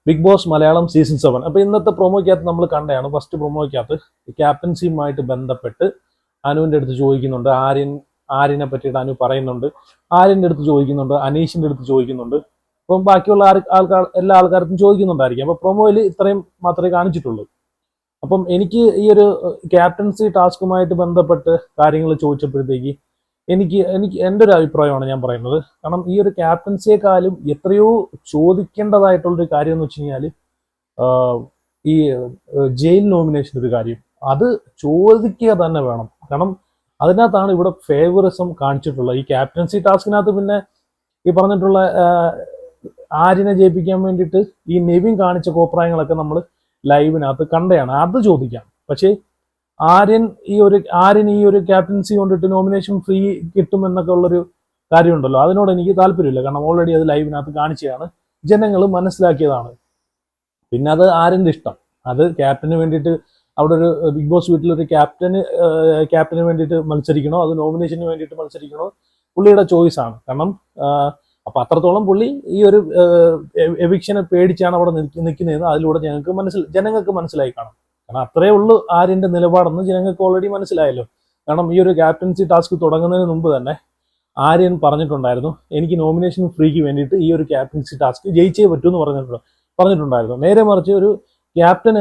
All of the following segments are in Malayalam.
Big boss Malayalam season 7. അപ്പോൾ ഇന്നത്തെ പ്രൊമോയ്ക്കകത്ത് നമ്മൾ കണ്ടതാണ്, ഫസ്റ്റ് പ്രൊമോയ്ക്കകത്ത് ക്യാപ്റ്റൻസിയുമായിട്ട് ബന്ധപ്പെട്ട് അനുവിൻ്റെ അടുത്ത് ചോദിക്കുന്നുണ്ട്, ആര്യനെ പറ്റിയിട്ട് അനു പറയുന്നുണ്ട്, ആര്യൻ്റെ അടുത്ത് ചോദിക്കുന്നുണ്ട്, അനീഷിൻ്റെ അടുത്ത് ചോദിക്കുന്നുണ്ട്. അപ്പം ബാക്കിയുള്ള എല്ലാ ആൾക്കാർക്കും ചോദിക്കുന്നുണ്ടായിരിക്കും. അപ്പോൾ പ്രൊമോയിൽ ഇത്രയും മാത്രമേ കാണിച്ചിട്ടുള്ളൂ. അപ്പം എനിക്ക് ഈ ഒരു ക്യാപ്റ്റൻസി ടാസ്കുമായിട്ട് ബന്ധപ്പെട്ട് കാര്യങ്ങൾ ചോദിച്ചപ്പോഴത്തേക്ക് എനിക്ക് എൻ്റെ ഒരു അഭിപ്രായമാണ് ഞാൻ പറയുന്നത്. കാരണം ഈ ഒരു ക്യാപ്റ്റൻസിയെക്കാളും എത്രയോ ചോദിക്കേണ്ടതായിട്ടുള്ളൊരു കാര്യം എന്ന് വെച്ച് കഴിഞ്ഞാൽ ഈ ജയിൽ നോമിനേഷൻ ഒരു കാര്യം, അത് ചോദിക്കുക തന്നെ വേണം. കാരണം അതിനകത്താണ് ഇവിടെ ഫേവറിസം കാണിച്ചിട്ടുള്ളത്. ഈ ക്യാപ്റ്റൻസി ടാസ്കിനകത്ത് പിന്നെ ഈ പറഞ്ഞിട്ടുള്ള ആര്യനെ ജയിപ്പിക്കാൻ വേണ്ടിയിട്ട് ഈ നെവിൻ കാണിച്ച കോപ്രായങ്ങളൊക്കെ നമ്മൾ ലൈവിനകത്ത് കണ്ടയാണ്, അത് ചോദിക്കാം. പക്ഷേ ആര്യൻ ഈ ഒരു ക്യാപ്റ്റൻസി കൊണ്ടിട്ട് നോമിനേഷൻ ഫ്രീ കിട്ടും എന്നൊക്കെ ഉള്ളൊരു കാര്യമുണ്ടല്ലോ, അതിനോട് എനിക്ക് താല്പര്യമില്ല. കാരണം ഓൾറെഡി അത് ലൈവിനകത്ത് കാണിച്ചതാണ്, ജനങ്ങൾ മനസ്സിലാക്കിയതാണ്. പിന്നെ അത് ആര്യൻ്റെ ഇഷ്ടം. അത് ക്യാപ്റ്റന് വേണ്ടിയിട്ട് അവിടെ ഒരു ബിഗ് ബോസ് വീട്ടിലൊരു ക്യാപ്റ്റന് വേണ്ടിയിട്ട് മത്സരിക്കണോ, അത് നോമിനേഷന് വേണ്ടിയിട്ട് മത്സരിക്കണോ, പുള്ളിയുടെ ചോയ്സാണ്. കാരണം അപ്പൊ അത്രത്തോളം പുള്ളി ഈ ഒരു എവിക്ഷനെ പേടിച്ചാണ് അവിടെ നിൽക്കുന്നതെന്ന് അതിലൂടെ ജനങ്ങൾക്ക് മനസ്സിലായി കാണും. കാരണം അത്രേ ഉള്ളൂ ആര്യന്റെ നിലപാടെന്ന് ജനങ്ങൾക്ക് ഓൾറെഡി മനസ്സിലായല്ലോ. കാരണം ഈ ഒരു ക്യാപ്റ്റൻസി ടാസ്ക് തുടങ്ങുന്നതിന് മുമ്പ് തന്നെ ആര്യൻ പറഞ്ഞിട്ടുണ്ടായിരുന്നു, എനിക്ക് നോമിനേഷൻ ഫ്രീക്ക് വേണ്ടിയിട്ട് ഈ ഒരു ക്യാപ്റ്റൻസി ടാസ്ക് ജയിച്ചേ പറ്റൂ എന്ന് പറഞ്ഞിട്ടുണ്ടായിരുന്നു. നേരെ മറിച്ച് ഒരു ക്യാപ്റ്റൻ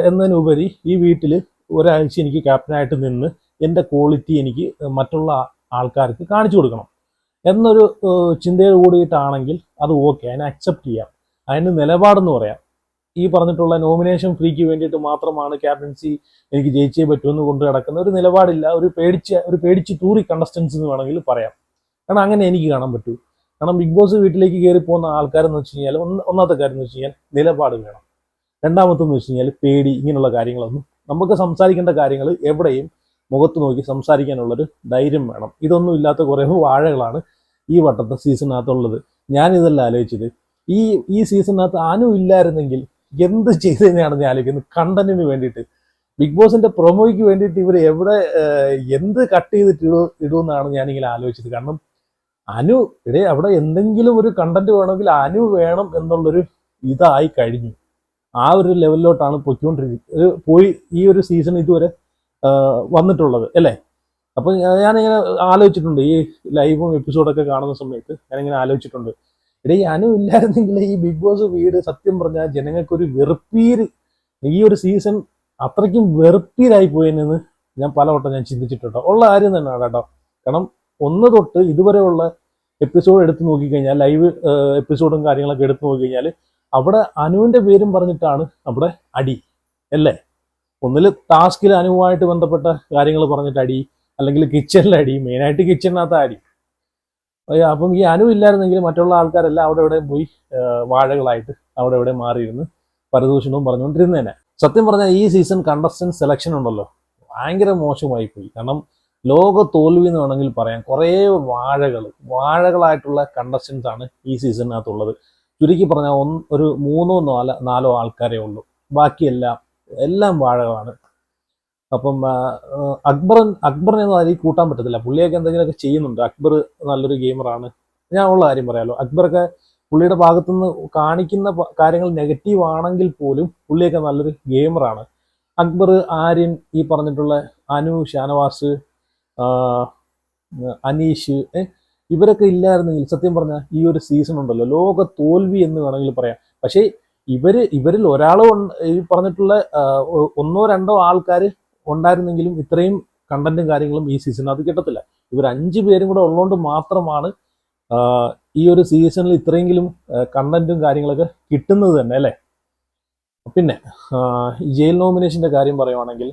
എന്നതിനുപരി ഈ വീട്ടിൽ ഒരാഴ്ച എനിക്ക് ക്യാപ്റ്റനായിട്ട് നിന്ന് എൻ്റെ ക്വാളിറ്റി എനിക്ക് മറ്റുള്ള ആൾക്കാർക്ക് കാണിച്ചു കൊടുക്കണം എന്നൊരു ചിന്തയോട് കൂടിയിട്ടാണെങ്കിൽ അത് ഓക്കെ, അതിനെ അക്സെപ്റ്റ് ചെയ്യാം, അതിന് നിലപാടെന്ന് പറയാം. ഈ പറഞ്ഞിട്ടുള്ള നോമിനേഷൻ ഫ്രീക്ക് വേണ്ടിയിട്ട് മാത്രമാണ് ക്യാപ്റ്റൻസി എനിക്ക് ജയിച്ചേ പറ്റുമെന്ന് കൊണ്ട് കിടക്കുന്ന ഒരു നിലപാടില്ല, ഒരു പേടിച്ച് തൂറി കണ്ടസ്റ്റൻസ് എന്ന് വേണമെങ്കിൽ പറയാം. കാരണം അങ്ങനെ എനിക്ക് കാണാൻ പറ്റൂ. കാരണം ബിഗ് ബോസ് വീട്ടിലേക്ക് കയറി പോകുന്ന ആൾക്കാരെന്ന് വെച്ച് കഴിഞ്ഞാൽ ഒന്നാമത്തെ കാര്യം എന്ന് വെച്ച് കഴിഞ്ഞാൽ നിലപാട് വേണം. രണ്ടാമത്തെന്ന് വെച്ച് കഴിഞ്ഞാൽ പേടി, ഇങ്ങനെയുള്ള കാര്യങ്ങളൊന്നും നമുക്ക് സംസാരിക്കേണ്ട കാര്യങ്ങൾ എവിടെയും മുഖത്ത് നോക്കി സംസാരിക്കാനുള്ളൊരു ധൈര്യം വേണം. ഇതൊന്നും ഇല്ലാത്ത കുറേ വാഴകളാണ് ഈ വട്ടത്തെ സീസണിനകത്തുള്ളത്. ഞാനിതെല്ലാം ആലോചിച്ചത്, ഈ സീസണിനകത്ത് അനു ഇല്ലായിരുന്നെങ്കിൽ എന്ത് ചെയ്തതിനാണ് ഞാൻ ആലോചിക്കുന്നത്. കണ്ടന്റിന് വേണ്ടിയിട്ട് ബിഗ് ബോസിന്റെ പ്രൊമോയ്ക്ക് വേണ്ടിയിട്ട് ഇവർ എവിടെ എന്ത് കട്ട് ചെയ്തിട്ട് ഇടുമെന്നാണ് ഞാനിങ്ങനെ ആലോചിച്ചത്. കാരണം അനു അവിടെ എന്തെങ്കിലും ഒരു കണ്ടന്റ് വേണമെങ്കിൽ അനു വേണം എന്നുള്ളൊരു ഇതായി കഴിഞ്ഞു. ആ ഒരു ലെവലിലോട്ടാണ് പോയി ഈ ഒരു സീസൺ ഇതുവരെ വന്നിട്ടുള്ളത് അല്ലേ. അപ്പൊ ഞാനിങ്ങനെ ആലോചിച്ചിട്ടുണ്ട്, ഈ ലൈവും എപ്പിസോഡൊക്കെ കാണുന്ന സമയത്ത് ഞാനിങ്ങനെ ആലോചിച്ചിട്ടുണ്ട്, ഈ അനു ഇല്ലായിരുന്നെങ്കിൽ ഈ ബിഗ് ബോസ് വീട് സത്യം പറഞ്ഞാൽ ജനങ്ങൾക്കൊരു വെറുപ്പീര്, ഈ ഒരു സീസൺ അത്രയ്ക്കും വെറുപ്പീരായി പോയെന്ന് ഞാൻ പലവട്ടം ഞാൻ ചിന്തിച്ചിട്ടുണ്ടോ. ഉള്ള കാര്യം തന്നെയാണ് കേട്ടോ. കാരണം ഒന്ന് തൊട്ട് ഇതുവരെയുള്ള എപ്പിസോഡ് എടുത്ത് നോക്കിക്കഴിഞ്ഞാൽ, ലൈവ് എപ്പിസോഡും കാര്യങ്ങളൊക്കെ എടുത്ത് നോക്കിക്കഴിഞ്ഞാൽ അവിടെ അനുവിന്റെ പേരും പറഞ്ഞിട്ടാണ് അവിടെ അടി അല്ലേ. ഒന്നിൽ ടാസ്കിൽ അനുവുമായിട്ട് ബന്ധപ്പെട്ട കാര്യങ്ങൾ പറഞ്ഞിട്ട് അടി, അല്ലെങ്കിൽ കിച്ചണിലെ അടി, മെയിനായിട്ട് കിച്ചണിനകത്ത് അടി. അപ്പം ഈ അനു ഇല്ലായിരുന്നെങ്കിൽ മറ്റുള്ള ആൾക്കാരെല്ലാം അവിടെ ഇവിടെ പോയി വാഴകളായിട്ട് അവിടെ ഇവിടെ മാറിയിരുന്ന് പരദൂഷണവും പറഞ്ഞുകൊണ്ടിരുന്നേനെ. സത്യം പറഞ്ഞാൽ ഈ സീസൺ കണ്ടസ്റ്റൻസ് സെലക്ഷൻ ഉണ്ടല്ലോ, ഭയങ്കര മോശമായി പോയി. കാരണം ലോക തോൽവി എന്ന് വേണമെങ്കിൽ പറയാം. കുറേ വാഴകളായിട്ടുള്ള കണ്ടസ്റ്റൻസ് ആണ് ഈ സീസണിനകത്തുള്ളത്. ചുരുക്കി പറഞ്ഞാൽ ഒരു 3-4 ആൾക്കാരേ ഉള്ളൂ, ബാക്കിയെല്ലാം വാഴകളാണ്. അപ്പം അക്ബറിനൊന്നും അതിൽ കൂട്ടാൻ പറ്റത്തില്ല. പുള്ളിയൊക്കെ എന്തെങ്കിലുമൊക്കെ ചെയ്യുന്നുണ്ട്. അക്ബർ നല്ലൊരു ഗെയിമറാണ്, ഞാൻ ഉള്ള കാര്യം പറയാമല്ലോ. അക്ബറൊക്കെ പുള്ളിയുടെ ഭാഗത്തുനിന്ന് കാണിക്കുന്ന കാര്യങ്ങൾ നെഗറ്റീവ് ആണെങ്കിൽ പോലും പുള്ളിയൊക്കെ നല്ലൊരു ഗെയിമറാണ്. അക്ബർ, ആര്യൻ, ഈ പറഞ്ഞിട്ടുള്ള അനു, ഷാനവാസ്, അനീഷ്, ഇവരൊക്കെ ഇല്ലായിരുന്നെങ്കിൽ സത്യം പറഞ്ഞാൽ ഈ ഒരു സീസൺ ഉണ്ടല്ലോ ലോക തോൽവി എന്ന് വേണമെങ്കിൽ പറയാം. പക്ഷേ ഇവരിൽ ഒരാളോ ഈ പറഞ്ഞിട്ടുള്ള 1-2 ആൾക്കാർ ഉണ്ടായിരുന്നെങ്കിലും ഇത്രയും കണ്ടന്റും കാര്യങ്ങളും ഈ സീസണിൽ അത് കിട്ടത്തില്ല. ഇവർ 5 പേരും കൂടെ ഉള്ളതുകൊണ്ട് മാത്രമാണ് ഈ ഒരു സീസണിൽ ഇത്രയെങ്കിലും കണ്ടന്റും കാര്യങ്ങളൊക്കെ കിട്ടുന്നത് തന്നെ അല്ലേ. പിന്നെ ജയിൽ നോമിനേഷന്റെ കാര്യം പറയുവാണെങ്കിൽ,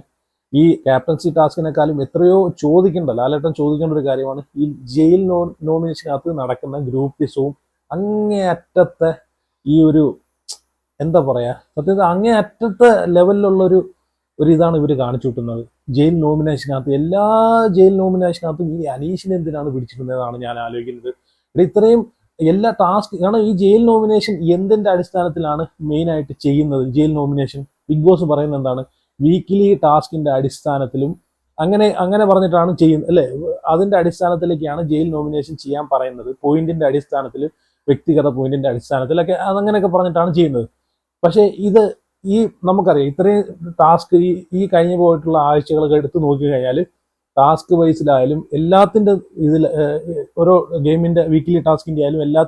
ഈ ക്യാപ്റ്റൻസി ടാസ്കിനെക്കാളും എത്രയോ ചോദിക്കേണ്ട, ലാലേട്ടൻ ചോദിക്കേണ്ട ഒരു കാര്യമാണ് ഈ ജയിൽ നോമിനേഷനകത്ത് നടക്കുന്ന ഗ്രൂപ്പിസവും അങ്ങേയറ്റത്തെ ഈ ഒരു എന്താ പറയാ, സത്യത്തിൽ അങ്ങേയറ്റത്തെ ലെവലിലുള്ള ഒരു ഇതാണ് ഇവർ കാണിച്ചു കിട്ടുന്നത്. ജയിൽ നോമിനേഷനകത്ത് എല്ലാ ജയിൽ നോമിനേഷനകത്തും ഈ അനീഷിനെ എന്തിനാണ് പിടിച്ചിരുന്നതാണ് ഞാൻ ആലോചിക്കുന്നത്. ഇവിടെ ഇത്രയും എല്ലാ ടാസ്ക്, കാരണം ഈ ജയിൽ നോമിനേഷൻ എന്തിന്റെ അടിസ്ഥാനത്തിലാണ് മെയിനായിട്ട് ചെയ്യുന്നത്? ജയിൽ നോമിനേഷൻ ബിഗ് ബോസ് പറയുന്നത് എന്താണ്, വീക്കിലി ടാസ്കിന്റെ അടിസ്ഥാനത്തിലും അങ്ങനെ പറഞ്ഞിട്ടാണ് ചെയ്യുന്നത് അല്ലേ. അതിന്റെ അടിസ്ഥാനത്തിലേക്കാണ് ജയിൽ നോമിനേഷൻ ചെയ്യാൻ പറയുന്നത്. പോയിന്റിന്റെ അടിസ്ഥാനത്തിൽ, വ്യക്തിഗത പോയിന്റിന്റെ അടിസ്ഥാനത്തിലൊക്കെ അതങ്ങനെയൊക്കെ പറഞ്ഞിട്ടാണ് ചെയ്യുന്നത്. പക്ഷേ ഇത് ഈ നമുക്കറിയാം ഇത്രയും ടാസ്ക് ഈ കഴിഞ്ഞു പോയിട്ടുള്ള ആഴ്ചകളൊക്കെ എടുത്ത് നോക്കി കഴിഞ്ഞാൽ ടാസ്ക് വൈസിലായാലും എല്ലാത്തിൻ്റെ ഇതിൽ ഓരോ ഗെയിമിൻ്റെ വീക്കിലി ടാസ്കിൻ്റെ ആയാലും എല്ലാ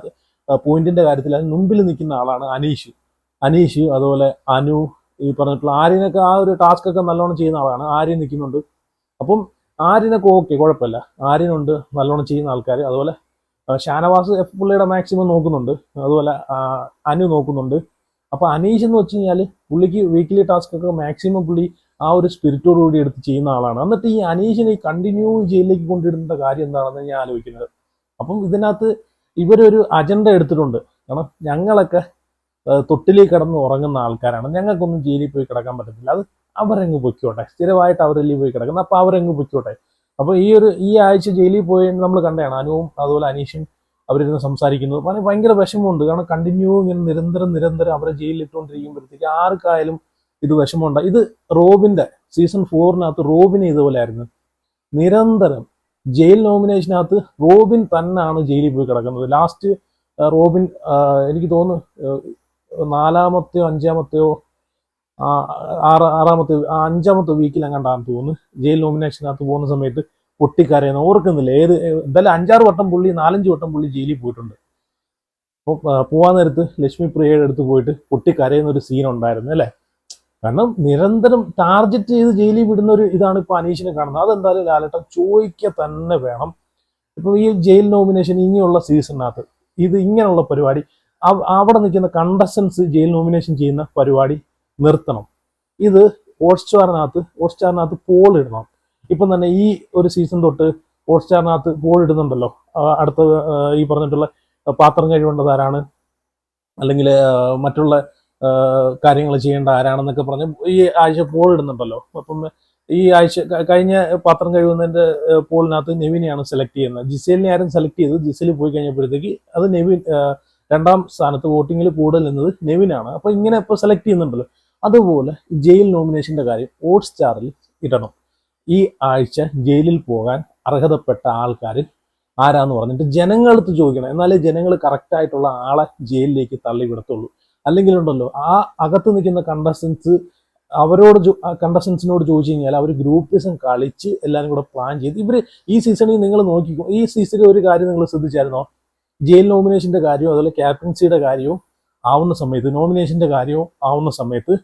പോയിന്റിന്റെ കാര്യത്തിലായാലും മുമ്പിൽ നിൽക്കുന്ന ആളാണ് അനീഷ് അതുപോലെ അനു ഈ പറഞ്ഞിട്ടുള്ള ആര്യനൊക്കെ ആ ഒരു ടാസ്ക് ഒക്കെ നല്ലോണം ചെയ്യുന്ന ആളാണ്. ആര്യൻ നിൽക്കുന്നുണ്ട്. അപ്പം ആര്യനൊക്കെ ഓക്കെ, കുഴപ്പമില്ല. ആര്യനുണ്ട് നല്ലോണം ചെയ്യുന്ന ആൾക്കാർ. അതുപോലെ ഷാനവാസ് എഫ് പുള്ളിയുടെ മാക്സിമം നോക്കുന്നുണ്ട്. അതുപോലെ അനു നോക്കുന്നുണ്ട്. അപ്പൊ അനീഷ് എന്ന് വെച്ച് കഴിഞ്ഞാൽ പുള്ളിക്ക് വീക്കിലി ടാസ്ക് ഒക്കെ മാക്സിമം പുള്ളി ആ ഒരു സ്പിരിറ്റോട് കൂടി എടുത്ത് ചെയ്യുന്ന ആളാണ്. എന്നിട്ട് ഈ അനീഷിനെ ഈ കണ്ടിന്യൂ ജയിലിലേക്ക് കൊണ്ടിടുന്ന കാര്യം എന്താണെന്ന് ഞാൻ ആലോചിക്കുന്നത്. അപ്പം ഇതിനകത്ത് ഇവരൊരു അജണ്ട എടുത്തിട്ടുണ്ട്. കാരണം ഞങ്ങളൊക്കെ തൊട്ടിലേക്ക് കിടന്ന് ഉറങ്ങുന്ന ആൾക്കാരാണ്, ഞങ്ങൾക്കൊന്നും ജയിലിൽ പോയി കിടക്കാൻ പറ്റത്തില്ല, അത് അവരങ്ങ് പൊയ്ക്കോട്ടെ, സ്ഥിരമായിട്ട് അവരല്ലേ പോയി കിടക്കുന്നത്, അപ്പൊ അവരങ്ങ് പൊയ്ക്കോട്ടെ. അപ്പൊ ഈ ആഴ്ച ജയിലിൽ പോയി നമ്മൾ കണ്ടതാണ് അനുവും അതുപോലെ അനീഷും അവരിരുന്ന് സംസാരിക്കുന്നത്. ഭയങ്കര വിഷമമുണ്ട്. കാരണം കണ്ടിന്യൂ ഇങ്ങനെ നിരന്തരം അവരെ ജയിലിൽ ഇട്ടുകൊണ്ടിരിക്കുമ്പോഴത്തേക്ക് ആർക്കായാലും ഇത് വിഷമമുണ്ട്. ഇത് റോബിന്റെ സീസൺ 4 റോബിന് ഇതുപോലെ ആയിരുന്നു. നിരന്തരം ജയിൽ നോമിനേഷനകത്ത് റോബിൻ തന്നെയാണ് ജയിലിൽ പോയി കിടക്കുന്നത്. ലാസ്റ്റ് റോബിൻ എനിക്ക് തോന്നുന്നു 4-മത്തെയോ 5-മത്തെയോ അഞ്ചാമത്തെ വീക്കിൽ അങ്ങാണ്ടാന്ന് തോന്നുന്നു ജയിൽ നോമിനേഷനകത്ത് പോകുന്ന സമയത്ത് പൊട്ടിക്കരയുന്ന ഓർക്കുന്നില്ല. എന്തായാലും 5-6 വട്ടം പുള്ളി 4-5 വട്ടം പുള്ളി ജയിലിൽ പോയിട്ടുണ്ട്. അപ്പോൾ പോവാൻ നേരത്ത് ലക്ഷ്മി പ്രിയയുടെ അടുത്ത് പോയിട്ട് പൊട്ടിക്കരയുന്ന ഒരു സീൻ ഉണ്ടായിരുന്നു അല്ലേ. കാരണം നിരന്തരം ടാർഗറ്റ് ചെയ്ത് ജയിലിൽ വിടുന്ന ഒരു ഇതാണ് ഇപ്പൊ അനീഷിനെ കാണുന്നത്. അതെന്തായാലും ലാലേട്ടൻ ചോദിക്കുക തന്നെ വേണം. ഇപ്പൊ ഈ ജയിൽ നോമിനേഷൻ ഇനിയുള്ള സീസണിനകത്ത് ഇത് ഇങ്ങനെയുള്ള പരിപാടി അവിടെ നിൽക്കുന്ന കണ്ടസ്റ്റൻസ് ജയിൽ നോമിനേഷൻ ചെയ്യുന്ന പരിപാടി നിർത്തണം. ഇത് ഹോട്ട്സ്റ്റാറിനകത്ത് പോൾ ഇടണം. ഇപ്പം തന്നെ ഈ ഒരു സീസൺ തൊട്ട് ഹോട്ട്സ്റ്റാറിനകത്ത് പോൾ ഇടുന്നുണ്ടല്ലോ. അടുത്ത ഈ പറഞ്ഞിട്ടുള്ള പാത്രം കഴിവേണ്ടത് ആരാണ്, അല്ലെങ്കിൽ മറ്റുള്ള കാര്യങ്ങൾ ചെയ്യേണ്ട ആരാണെന്നൊക്കെ പറഞ്ഞ് ഈ ആഴ്ച പോൾ ഇടുന്നുണ്ടല്ലോ. അപ്പം ഈ ആഴ്ച കഴിഞ്ഞ പാത്രം കഴിവുന്നതിന്റെ പോളിനകത്ത് നെവിനെയാണ് സെലക്ട് ചെയ്യുന്നത്. ജിസേലിനെ ആരും സെലക്ട് ചെയ്തത്. ജിസേൽ പോയി കഴിഞ്ഞപ്പോഴത്തേക്ക് അത് നെവിൻ 2ാം സ്ഥാനത്ത് വോട്ടിങ്ങിൽ കൂടുതൽ നിന്നത് നെവിനാണ്. അപ്പൊ ഇങ്ങനെ ഇപ്പൊ സെലക്ട് ചെയ്യുന്നുണ്ടല്ലോ. അതുപോലെ ജയിൽ നോമിനേഷന്റെ കാര്യം ഹോട്ട്സ്റ്റാറിൽ ഇടണം. ഈ ആഴ്ച ജയിലിൽ പോകാൻ അർഹതപ്പെട്ട ആൾക്കാർ ആരാന്ന് പറഞ്ഞിട്ട് ജനങ്ങളടുത്ത് ചോദിക്കണം. എന്നാലേ ജനങ്ങൾ കറക്റ്റ് ആയിട്ടുള്ള ആളെ ജയിലിലേക്ക് തള്ളി വിടത്തുള്ളൂ. അല്ലെങ്കിൽ ഉണ്ടല്ലോ ആ അകത്ത് നിൽക്കുന്ന കണ്ടസ്റ്റൻസിനോട് ചോദിച്ചു കഴിഞ്ഞാൽ അവർ ഗ്രൂപ്പിസം കളിച്ച് എല്ലാവരും കൂടെ പ്ലാൻ ചെയ്ത് ഇവര് ഈ സീസണിൽ നിങ്ങൾ നോക്കിക്കോ. ഈ സീസണിൽ ഒരു കാര്യം നിങ്ങൾ ശ്രദ്ധിച്ചായിരുന്നോ? ജയിൽ നോമിനേഷന്റെ കാര്യവും അതുപോലെ ക്യാപ്റ്റൻസിയുടെ കാര്യവും ആവുന്ന സമയത്ത്, നോമിനേഷന്റെ കാര്യവും ആവുന്ന സമയത്ത്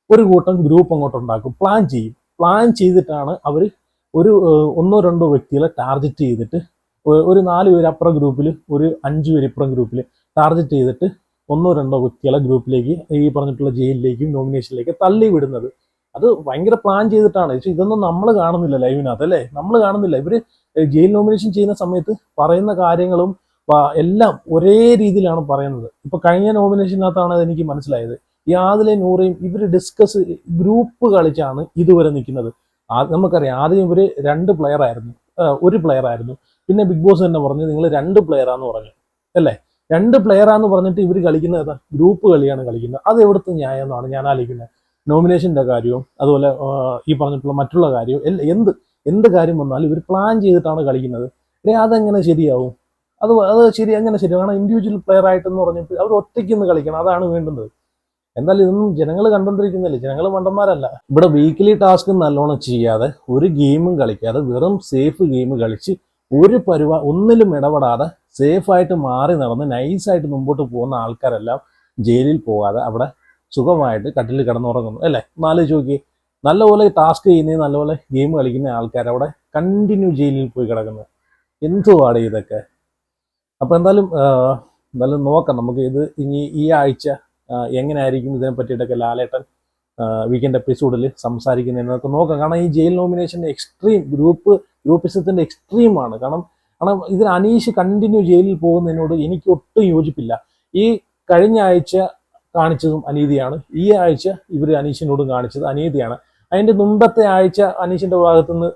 ഒരു കൂട്ടം ഗ്രൂപ്പ് അങ്ങോട്ട് ഉണ്ടാക്കും, പ്ലാൻ ചെയ്തിട്ടാണ് അവർ ഒരു 1-2 വ്യക്തികളെ ടാർഗറ്റ് ചെയ്തിട്ട് ഒരു 4 പേര് അപ്പുറം ഗ്രൂപ്പിൽ ഒരു 5 പേര് ഇപ്പുറം ഗ്രൂപ്പിൽ ടാർഗറ്റ് ചെയ്തിട്ട് 1-2 വ്യക്തികളെ ഗ്രൂപ്പിലേക്ക് ഈ പറഞ്ഞിട്ടുള്ള ജയിലിലേക്കും നോമിനേഷനിലേക്ക് തള്ളി വിടുന്നത്. അത് ഭയങ്കര പ്ലാൻ ചെയ്തിട്ടാണ്. പക്ഷെ ഇതൊന്നും നമ്മൾ കാണുന്നില്ല ലൈവിനകത്ത് അല്ലേ. നമ്മൾ കാണുന്നില്ല. ഇവര് ജയിൽ നോമിനേഷൻ ചെയ്യുന്ന സമയത്ത് പറയുന്ന കാര്യങ്ങളും എല്ലാം ഒരേ രീതിയിലാണ് പറയുന്നത്. ഇപ്പൊ കഴിഞ്ഞ നോമിനേഷനകത്താണ് അത് എനിക്ക് മനസ്സിലായത്. ഈ ആദിലെ നൂറയും ഇവര് ഗ്രൂപ്പ് കളിച്ചാണ് ഇതുവരെ നിൽക്കുന്നത്. നമുക്കറിയാം ആദ്യം ഇവര് 2 പ്ലെയർ ആയിരുന്നു, 1 പ്ലെയർ ആയിരുന്നു. പിന്നെ ബിഗ് ബോസ് തന്നെ പറഞ്ഞു നിങ്ങൾ 2 പ്ലെയറാന്ന് പറഞ്ഞു അല്ലേ. 2 പ്ലെയറാന്ന് പറഞ്ഞിട്ട് ഇവർ കളിക്കുന്നത് ഏതാ? ഗ്രൂപ്പ് കളിയാണ് കളിക്കുന്നത്. അത് എവിടുത്തെ ന്യായം എന്നാണ് ഞാൻ ആലോചിക്കുന്നത്. നോമിനേഷന്റെ കാര്യവും അതുപോലെ ഈ പറഞ്ഞിട്ടുള്ള മറ്റുള്ള കാര്യവും എന്ത് കാര്യം വന്നാലും ഇവർ പ്ലാൻ ചെയ്തിട്ടാണ് കളിക്കുന്നത്. അതെങ്ങനെ ശരിയാവും? അത് എങ്ങനെ ശരിയാവും? കാരണം ഇൻഡിവിജ്വൽ പ്ലെയർ ആയിട്ടെന്ന് പറഞ്ഞിട്ട് അവർ ഒറ്റയ്ക്ക് കളിക്കണം, അതാണ് വേണ്ടുന്നത്. എന്നാൽ ഇതൊന്നും ജനങ്ങൾ കണ്ടോണ്ടിരിക്കുന്നില്ല. ജനങ്ങൾ മണ്ടന്മാരല്ല. ഇവിടെ വീക്കിലി ടാസ്ക് നല്ലോണം ചെയ്യാതെ ഒരു ഗെയിമും കളിക്കാതെ വെറും സേഫ് ഗെയിം കളിച്ച് ഒന്നിലും ഇടപെടാതെ സേഫായിട്ട് മാറി നടന്ന് നൈസായിട്ട് മുമ്പോട്ട് പോകുന്ന ആൾക്കാരെല്ലാം ജയിലിൽ പോകാതെ അവിടെ സുഖമായിട്ട് കട്ടിൽ കിടന്നുറങ്ങുന്നു അല്ലേ. ആലോചിച്ച് നോക്കി, നല്ലപോലെ ടാസ്ക് ചെയ്യുന്ന നല്ലപോലെ ഗെയിം കളിക്കുന്ന ആൾക്കാർ അവിടെ കണ്ടിന്യൂ ജയിലിൽ പോയി കിടക്കുന്നത്. എന്തുവാണ് ഇതൊക്കെ? അപ്പൊ എന്തായാലും നോക്കാം നമുക്ക് ഇത് ഇനി ഈ ആഴ്ച എങ്ങനെ ആയിരിക്കും ഇതിനെ പറ്റിയിട്ടൊക്കെ ലാലേട്ടൻ വീക്കെൻഡ് എപ്പിസോഡിൽ സംസാരിക്കുന്നതെന്നൊക്കെ നോക്കാം. കാരണം ഈ ജയിൽ നോമിനേഷൻ്റെ എക്സ്ട്രീം ഗ്രൂപ്പിസത്തിന്റെ എക്സ്ട്രീമാണ്. കാരണം ഇതിന് അനീഷ് കണ്ടിന്യൂ ജയിലിൽ പോകുന്നതിനോട് എനിക്ക് ഒട്ടും യോജിപ്പില്ല. ഈ കഴിഞ്ഞ ആഴ്ച കാണിച്ചതും അനീതിയാണ്, ഈ ആഴ്ച ഇവർ അനീഷിനോടും കാണിച്ചത് അനീതിയാണ്. അതിന്റെ മുമ്പത്തെ ആഴ്ച അനീഷിന്റെ ഭാഗത്തുനിന്ന്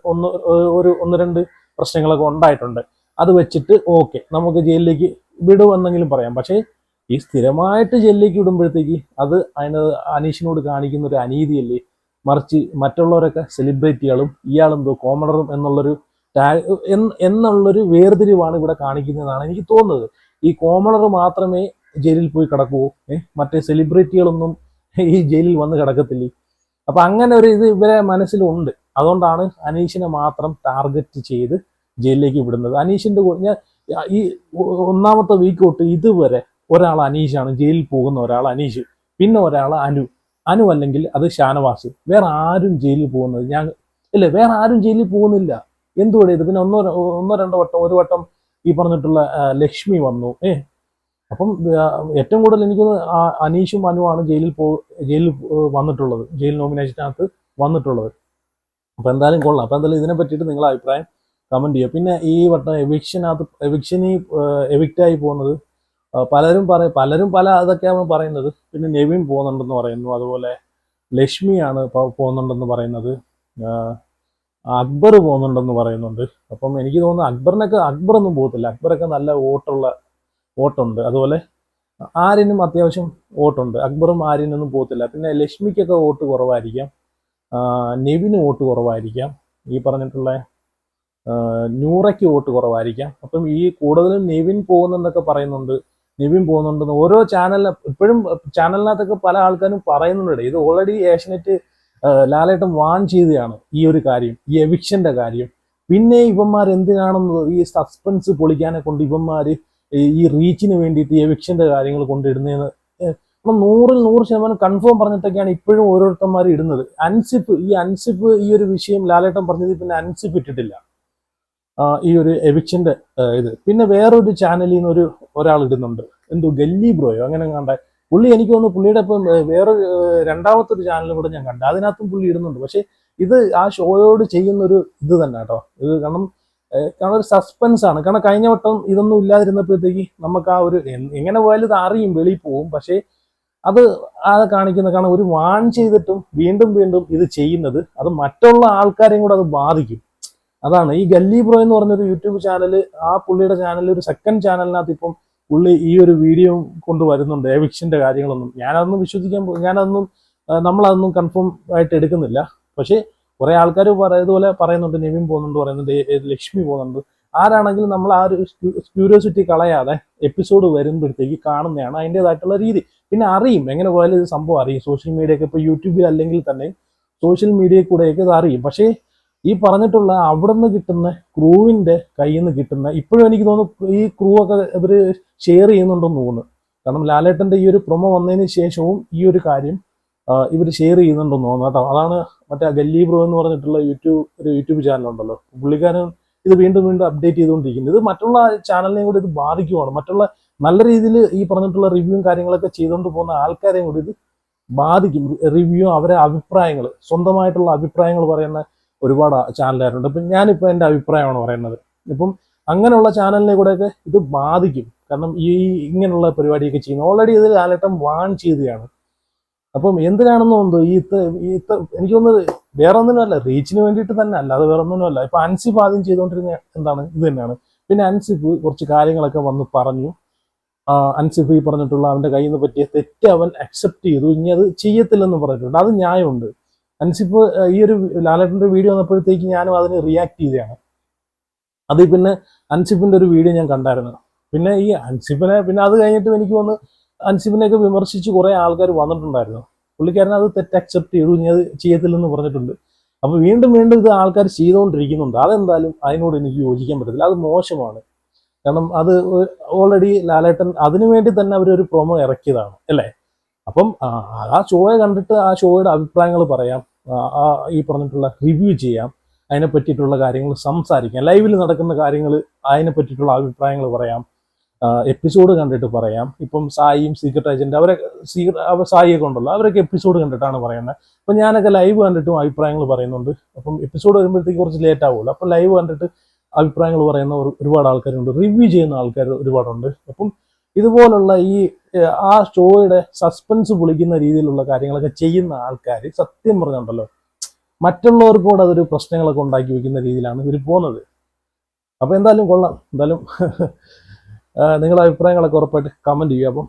1-2 പ്രശ്നങ്ങളൊക്കെ ഉണ്ടായിട്ടുണ്ട്. അത് വെച്ചിട്ട് ഓക്കെ നമുക്ക് ജയിലിലേക്ക് വിടുമെന്നെങ്കിലും പറയാം. പക്ഷേ ഈ സ്ഥിരമായിട്ട് ജയിലിലേക്ക് വിടുമ്പോഴത്തേക്ക് അത് അനീഷിനോട് കാണിക്കുന്ന ഒരു അനീതിയല്ലേ. മറിച്ച് മറ്റുള്ളവരൊക്കെ സെലിബ്രിറ്റികളും ഇയാളെന്തോ കോമണറും എന്നുള്ളൊരു വേർതിരിവാണ് ഇവിടെ കാണിക്കുന്നതെന്നാണ് എനിക്ക് തോന്നുന്നത്. ഈ കോമണർ മാത്രമേ ജയിലിൽ പോയി കിടക്കുവോ? മറ്റേ സെലിബ്രിറ്റികളൊന്നും ഈ ജയിലിൽ വന്ന് കിടക്കത്തില്ലേ. അപ്പൊ അങ്ങനെ ഒരു ഇത് ഇവരെ മനസ്സിലുണ്ട്. അതുകൊണ്ടാണ് അനീഷിനെ മാത്രം ടാർഗറ്റ് ചെയ്ത് ജയിലിലേക്ക് വിടുന്നത്. അനീഷിന്റെ ഞാൻ ഈ ഒന്നാമത്തെ വീക്ക് തൊട്ട് ഇതുവരെ ഒരാൾ അനീഷാണ്, ജയിലിൽ പോകുന്ന ഒരാൾ അനീഷ്, പിന്നെ ഒരാൾ അനു അല്ലെങ്കിൽ അത് ഷാനവാസ്. വേറെ ആരും ജയിലിൽ പോകുന്നത് വേറെ ആരും ജയിലിൽ പോകുന്നില്ല. എന്തുകൂടെ ഇത്? പിന്നെ ഒന്നോ രണ്ടോ വട്ടം, ഒരു വട്ടം ഈ പറഞ്ഞിട്ടുള്ള ലക്ഷ്മി വന്നു. അപ്പം ഏറ്റവും കൂടുതൽ എനിക്ക് അനീഷും അനുവാണ് ജയിലിൽ വന്നിട്ടുള്ളത്, ജയിൽ നോമിനേഷനകത്ത് വന്നിട്ടുള്ളത്. അപ്പൊ എന്തായാലും കൊള്ളാം. അപ്പൊ എന്തായാലും ഇതിനെ പറ്റിയിട്ട് നിങ്ങളുടെ അഭിപ്രായം കമന്റ് ചെയ്യുക. പിന്നെ ഈ വട്ടം എവിക്റ്റായി പോകുന്നത് പലരും പല അതൊക്കെയാണ് പറയുന്നത്. പിന്നെ നെവിൻ പോകുന്നുണ്ടെന്ന് പറയുന്നു, അതുപോലെ ലക്ഷ്മിയാണ് പോകുന്നുണ്ടെന്ന് പറയുന്നത്, അക്ബർ പോകുന്നുണ്ടെന്ന് പറയുന്നുണ്ട്. അപ്പം എനിക്ക് തോന്നുന്നു അക്ബറൊന്നും പോകത്തില്ല. അക്ബറൊക്കെ നല്ല വോട്ടുണ്ട്. അതുപോലെ ആര്യനും അത്യാവശ്യം വോട്ടുണ്ട്. അക്ബറും ആര്യനൊന്നും പോകത്തില്ല. പിന്നെ ലക്ഷ്മിക്കൊക്കെ വോട്ട് കുറവായിരിക്കാം, നെവിന് വോട്ട് കുറവായിരിക്കാം, ഈ പറഞ്ഞിട്ടുള്ള നൂറയ്ക്ക് വോട്ട് കുറവായിരിക്കാം. അപ്പം ഈ കൂടുതലും നെവിൻ പോകുന്നെന്നൊക്കെ പറയുന്നുണ്ട്. നെവിൻ പോകുന്നുണ്ടെന്ന് ഓരോ ഇപ്പോഴും ചാനലിനകത്തൊക്കെ പല ആൾക്കാരും പറയുന്നുണ്ട്. ഇത് ഓൾറെഡി ഏഷ്യനെറ്റ് ലാലേട്ടൻ വാൺ ചെയ്തതാണ് ഈ ഒരു കാര്യം, ഈ എവിക്ഷന്റെ കാര്യം. പിന്നെ ഇവന്മാർ എന്തിനാണെന്ന് ഈ സസ്പെൻസ് പൊളിക്കാനെ കൊണ്ട് ഇവന്മാര് ഈ റീച്ചിന് വേണ്ടിയിട്ട് ഈ എവിക്ഷന്റെ കാര്യങ്ങൾ കൊണ്ടിടുന്നതെന്ന് 100% കൺഫേം പറഞ്ഞിട്ടൊക്കെയാണ് ഇപ്പോഴും ഓരോരുത്തന്മാർ ഇടുന്നത്. അൻസിഫ് ഈ ഒരു വിഷയം ലാലേട്ടൻ പറഞ്ഞത് പിന്നെ അൻസിഫ് ഇട്ടിട്ടില്ല ഈ ഒരു എവിക്ഷന്റെ ഇത്. പിന്നെ വേറൊരു ചാനലിൽ നിന്ന് ഒരാൾ ഇടുന്നുണ്ട്, ഗല്ലി ബ്രോയോ അങ്ങനെ കണ്ട പുള്ളി. എനിക്ക് തോന്നുന്നു പുള്ളിയുടെ ഇപ്പം വേറൊരു രണ്ടാമത്തെ ഒരു ചാനലും കൂടെ ഞാൻ കണ്ടു, അതിനകത്തും പുള്ളി ഇടുന്നുണ്ട്. പക്ഷെ ഇത് ആ ഷോയോട് ചെയ്യുന്ന ഒരു ഇത് തന്നെ കേട്ടോ. ഇത് കാരണം ഒരു സസ്പെൻസ് ആണ്. കാരണം കഴിഞ്ഞ വട്ടം ഇതൊന്നും ഇല്ലാതിരുന്നപ്പോഴത്തേക്ക് നമുക്ക് ആ ഒരു എങ്ങനെ പോയാലും ഇത് അറിയും, വെളിയിൽ പോവും. പക്ഷേ അത് കാണിക്കുന്ന കാരണം ഒരു വാൺ ചെയ്തിട്ടും വീണ്ടും ഇത് ചെയ്യുന്നത് അത് മറ്റുള്ള ആൾക്കാരെയും കൂടെ അത് ബാധിക്കും. അതാണ് ഈ ഗല്ലി ബ്രോ എന്ന് പറഞ്ഞൊരു യൂട്യൂബ് ചാനല്, ആ പുള്ളിയുടെ ചാനലിൽ ഒരു സെക്കൻഡ് ചാനലിനകത്ത് ഇപ്പം പുള്ളി ഈ ഒരു വീഡിയോ കൊണ്ടുവരുന്നുണ്ട് എവിക്ഷന്റെ കാര്യങ്ങളൊന്നും. നമ്മളതൊന്നും കൺഫേം ആയിട്ട് എടുക്കുന്നില്ല. പക്ഷേ കുറെ ആൾക്കാർ ഇതുപോലെ പറയുന്നുണ്ട്, നെവിൻ പോകുന്നുണ്ട് പറയുന്നുണ്ട്, ലക്ഷ്മി പോകുന്നുണ്ട്. ആരാണെങ്കിലും നമ്മൾ ആ ഒരു ക്യൂരിയോസിറ്റി കളയാതെ എപ്പിസോഡ് വരുമ്പോഴത്തേക്ക് കാണുന്നതാണ് അതിൻ്റെതായിട്ടുള്ള രീതി. പിന്നെ അറിയും, എങ്ങനെ പോയാലും ഇത് സംഭവം അറിയും. സോഷ്യൽ മീഡിയ ഒക്കെ ഇപ്പോൾ യൂട്യൂബിൽ അല്ലെങ്കിൽ തന്നെ സോഷ്യൽ മീഡിയയിൽ കൂടെയൊക്കെ ഇത് അറിയും. പക്ഷേ ഈ പറഞ്ഞിട്ടുള്ള അവിടെ നിന്ന് കിട്ടുന്ന ക്രൂവിന്റെ കയ്യിൽ നിന്ന് കിട്ടുന്ന, ഇപ്പോഴും എനിക്ക് തോന്നുന്നു ഈ ക്രൂ ഒക്കെ ഇവര് ഷെയർ ചെയ്യുന്നുണ്ടെന്ന് തോന്നുന്നു. കാരണം ലാലേട്ടന്റെ ഈ ഒരു പ്രൊമോ വന്നതിന് ശേഷവും ഈ ഒരു കാര്യം ഇവർ ഷെയർ ചെയ്യുന്നുണ്ടെന്ന് തോന്നുന്നു കേട്ടോ. അതാണ് മറ്റേ ഗല്ലി ബ്രോ എന്ന് പറഞ്ഞിട്ടുള്ള ഒരു യൂട്യൂബ് ചാനലുണ്ടല്ലോ, പുള്ളിക്കാരൻ ഇത് വീണ്ടും അപ്ഡേറ്റ് ചെയ്തുകൊണ്ടിരിക്കുന്നത്. ഇത് മറ്റുള്ള ചാനലിനെയും കൂടി ഇത് ബാധിക്കുവാണ്. മറ്റുള്ള നല്ല രീതിയിൽ ഈ പറഞ്ഞിട്ടുള്ള റിവ്യൂവും കാര്യങ്ങളൊക്കെ ചെയ്തുകൊണ്ട് പോകുന്ന ആൾക്കാരെയും കൂടി ഇത് ബാധിക്കും. റിവ്യൂ, അവരെ അഭിപ്രായങ്ങൾ, സ്വന്തമായിട്ടുള്ള അഭിപ്രായങ്ങൾ പറയുന്ന ഒരുപാട് ചാനലുകാരുണ്ട്. ഇപ്പം ഞാനിപ്പോൾ എൻ്റെ അഭിപ്രായമാണ് പറയുന്നത്. ഇപ്പം അങ്ങനെയുള്ള ചാനലിനെ കൂടെയൊക്കെ ഇത് ബാധിക്കും. കാരണം ഇങ്ങനെയുള്ള പരിപാടിയൊക്കെ ചെയ്യുന്നത് ഓൾറെഡി ഇത് ലാലേട്ടൻ വാൺ ചെയ്തതാണ്. അപ്പം എന്തിനാണെന്ന് തോന്നുന്നത് എനിക്ക് തോന്നുന്നത് വേറെ ഒന്നിനുമല്ല, റീച്ചിന് വേണ്ടിയിട്ട് തന്നെ, അല്ലാതെ വേറെ ഒന്നിനുമല്ല. ഇപ്പൊ അൻസിഫ് ആദ്യം ചെയ്തുകൊണ്ടിരുന്ന എന്താണ് ഇത് തന്നെയാണ്. പിന്നെ അൻസിഫ് കുറച്ച് കാര്യങ്ങളൊക്കെ വന്ന് പറഞ്ഞു. അൻസിഫ് ഈ പറഞ്ഞിട്ടുള്ള അവന്റെ കയ്യിൽ നിന്ന് പറ്റിയ തെറ്റ് അവൻ അക്സെപ്റ്റ് ചെയ്തു, ഇനി അത് ചെയ്യത്തില്ലെന്ന് പറഞ്ഞിട്ടുണ്ട്. അത് ന്യായമുണ്ട്. അൻസിഫ് ഈ ഒരു ലാലേട്ടന്റെ വീഡിയോ വന്നപ്പോഴത്തേക്ക് ഞാനും അതിന് റിയാക്ട് ചെയ്തതാണ്. അത് പിന്നെ അൻസിഫിന്റെ ഒരു വീഡിയോ ഞാൻ കണ്ടായിരുന്നു. പിന്നെ ഈ അൻസിഫിനെ പിന്നെ അത് കഴിഞ്ഞിട്ട് എനിക്ക് തോന്നുന്നു അൻസിഫിനെയൊക്കെ വിമർശിച്ച് കുറെ ആൾക്കാർ വന്നിട്ടുണ്ടായിരുന്നു. പുള്ളിക്കാരൻ അത് തെറ്റ് അക്സെപ്റ്റ് ചെയ്തു, ഇനി അത് ചെയ്യത്തില്ലെന്ന് പറഞ്ഞിട്ടുണ്ട്. അപ്പൊ വീണ്ടും ഇത് ആൾക്കാർ ചെയ്തുകൊണ്ടിരിക്കുന്നുണ്ട്. അതെന്തായാലും അതിനോട് എനിക്ക് യോജിക്കാൻ പറ്റത്തില്ല. അത് മോശമാണ്. കാരണം അത് ഓൾറെഡി ലാലേട്ടൻ അതിനു വേണ്ടി തന്നെ അവരൊരു പ്രൊമോ ഇറക്കിയതാണ് അല്ലേ. അപ്പം ആ ഷോയെ കണ്ടിട്ട് ആ ഷോയുടെ അഭിപ്രായങ്ങൾ പറയാം, ഈ പറഞ്ഞിട്ടുള്ള റിവ്യൂ ചെയ്യാം, അതിനെ പറ്റിയിട്ടുള്ള കാര്യങ്ങൾ സംസാരിക്കാം, ലൈവിൽ നടക്കുന്ന കാര്യങ്ങൾ അതിനെ പറ്റിയിട്ടുള്ള അഭിപ്രായങ്ങൾ പറയാം, എപ്പിസോഡ് കണ്ടിട്ട് പറയാം. ഇപ്പം സായിയും സീക്രട്ട് ഏജന്റ് സായിയൊക്കെ ഉണ്ടല്ലോ, അവരൊക്കെ എപ്പിസോഡ് കണ്ടിട്ടാണ് പറയുന്നത്. അപ്പം ഞാനൊക്കെ ലൈവ് കണ്ടിട്ടും അഭിപ്രായങ്ങൾ പറയുന്നുണ്ട്. അപ്പം എപ്പിസോഡ് വരുമ്പോഴത്തേക്ക് കുറച്ച് ലേറ്റ് ആവുമല്ലോ. അപ്പം ലൈവ് കണ്ടിട്ട് അഭിപ്രായങ്ങൾ പറയുന്ന ഒരുപാട് ആൾക്കാരുണ്ട്, റിവ്യൂ ചെയ്യുന്ന ആൾക്കാർ ഒരുപാടുണ്ട്. അപ്പം ഇതുപോലുള്ള ആ ഷോയുടെ സസ്പെൻസ് പൊളിക്കുന്ന രീതിയിലുള്ള കാര്യങ്ങളൊക്കെ ചെയ്യുന്ന ആൾക്കാർ സത്യം പറഞ്ഞുണ്ടല്ലോ മറ്റുള്ളവർക്ക് കൂടെ അതൊരു പ്രശ്നങ്ങളൊക്കെ ഉണ്ടാക്കി വെക്കുന്ന രീതിയിലാണ് ഇവർ പോകുന്നത്. അപ്പൊ എന്തായാലും കൊള്ളാം. എന്തായാലും നിങ്ങളുടെ അഭിപ്രായങ്ങളൊക്കെ ഉറപ്പായിട്ട് കമന്റ് ചെയ്യുക. അപ്പം